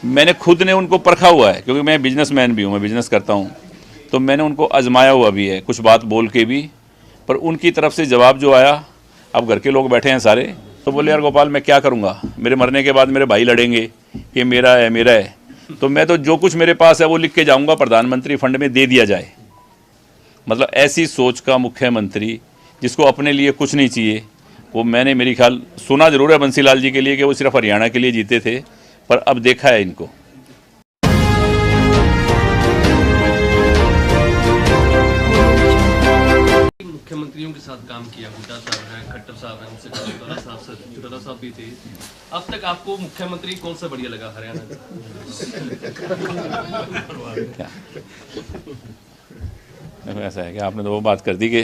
मैंने खुद ने उनको परखा हुआ है, क्योंकि मैं बिजनेसमैन भी हूँ, मैं बिजनेस करता हूँ, तो मैंने उनको आजमाया हुआ भी है, कुछ बात बोल के भी। पर उनकी तरफ से जवाब जो आया, अब घर के लोग बैठे हैं सारे, तो बोले यार गोपाल मैं क्या करूँगा, मेरे मरने के बाद मेरे भाई लड़ेंगे कि मेरा है मेरा है, तो मैं तो जो कुछ मेरे पास है वो लिख के जाऊँगा, प्रधानमंत्री फंड में दे दिया जाए। मतलब ऐसी सोच का मुख्यमंत्री, जिसको अपने लिए कुछ नहीं चाहिए, वो मैंने मेरी ख्याल सुना जरूर है बंसीलाल जी के लिए कि वो सिर्फ हरियाणा के लिए जीते थे, पर अब देखा है इनको। मुख्यमंत्रियों के साथ काम किया, हुड्डा साहब हैं, खट्टर साहब हैं, उनसे चौटाला साहब भी थे। अब तक आपको मुख्यमंत्री कौन सा बढ़िया लगा हरियाणा क्या देखो, ऐसा है कि आपने तो वो बात कर दी कि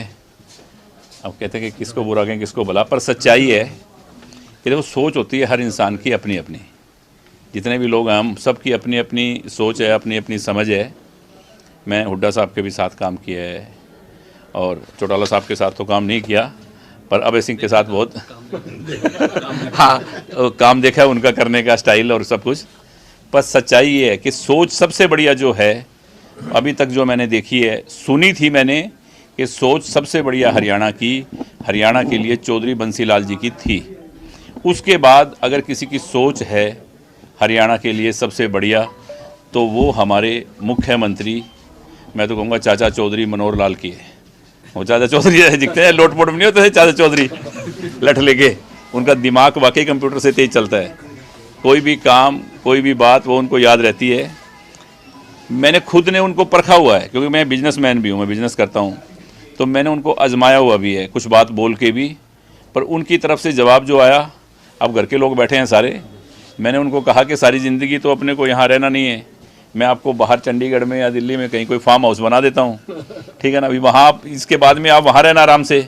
अब कहते हैं कि किसको बुरा कहें किसको भला, पर सच्चाई है कि देखो सोच होती है हर इंसान की अपनी अपनी, जितने भी लोग हैं हम सबकी अपनी अपनी सोच है, अपनी अपनी समझ है। मैं हुड्डा साहब के भी साथ काम किया है और चौटाला साहब के साथ तो काम नहीं किया, पर अभय सिंह के साथ बहुत हाँ काम देखा है उनका करने का स्टाइल और सब कुछ। पर सच्चाई ये है कि सोच सबसे बढ़िया जो है अभी तक जो मैंने देखी है, सुनी थी मैंने कि सोच सबसे बढ़िया हरियाणा के लिए चौधरी बंसीलाल जी की थी। उसके बाद अगर किसी की सोच है हरियाणा के लिए सबसे बढ़िया, तो वो हमारे मुख्यमंत्री, मैं तो कहूँगा चाचा चौधरी मनोहर लाल की है। वो चाचा चौधरी जैसे दिखते हैं, लोटपोट में नहीं होते चाचा चौधरी लठ लेके, उनका दिमाग वाकई कंप्यूटर से तेज चलता है, कोई भी काम कोई भी बात वो उनको याद रहती है। मैंने खुद ने उनको परखा हुआ है, क्योंकि मैं बिजनेसमैन भी हूँ, मैं बिजनेस करता हूँ, तो मैंने उनको आजमाया हुआ भी है, कुछ बात बोल के भी। पर उनकी तरफ से जवाब जो आया, अब घर के लोग बैठे हैं सारे, मैंने उनको कहा कि सारी ज़िंदगी तो अपने को यहाँ रहना नहीं है, मैं आपको बाहर चंडीगढ़ में या दिल्ली में कहीं कोई फार्म हाउस बना देता हूँ, ठीक है ना, अभी वहाँ इसके बाद में आप वहाँ रहना आराम से।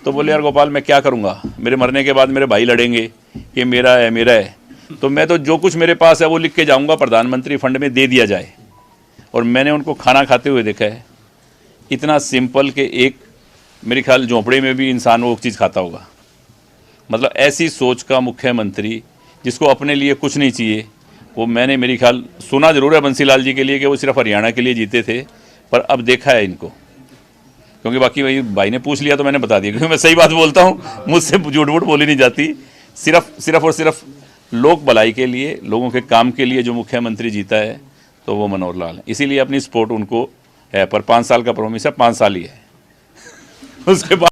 तो बोले यार गोपाल मैं क्या करूँगा, मेरे मरने के बाद मेरे भाई लड़ेंगे कि मेरा है मेरा है, तो मैं तो जो कुछ मेरे पास है वो लिख के जाऊँगा, प्रधानमंत्री फंड में दे दिया जाए। और मैंने उनको खाना खाते हुए देखा है, इतना सिंपल कि एक मेरे ख्याल झोंपड़े में भी इंसान वो चीज़ खाता होगा। मतलब ऐसी सोच का मुख्यमंत्री, जिसको अपने लिए कुछ नहीं चाहिए, वो मैंने मेरी ख्याल सुना जरूर है बंसीलाल जी के लिए कि वो सिर्फ हरियाणा के लिए जीते थे, पर अब देखा है इनको। क्योंकि बाकी वही भाई ने पूछ लिया तो मैंने बता दिया, क्योंकि मैं सही बात बोलता हूँ, मुझसे झूठ वूठ बोली नहीं जाती। सिर्फ और सिर्फ लोक भलाई के लिए, लोगों के काम के लिए जो मुख्यमंत्री जीता है तो वो मनोहर लाल है, इसीलिए अपनी सपोर्ट उनको है। पर 5 साल का प्रोमिस है, 5 साल ही है उसके बाद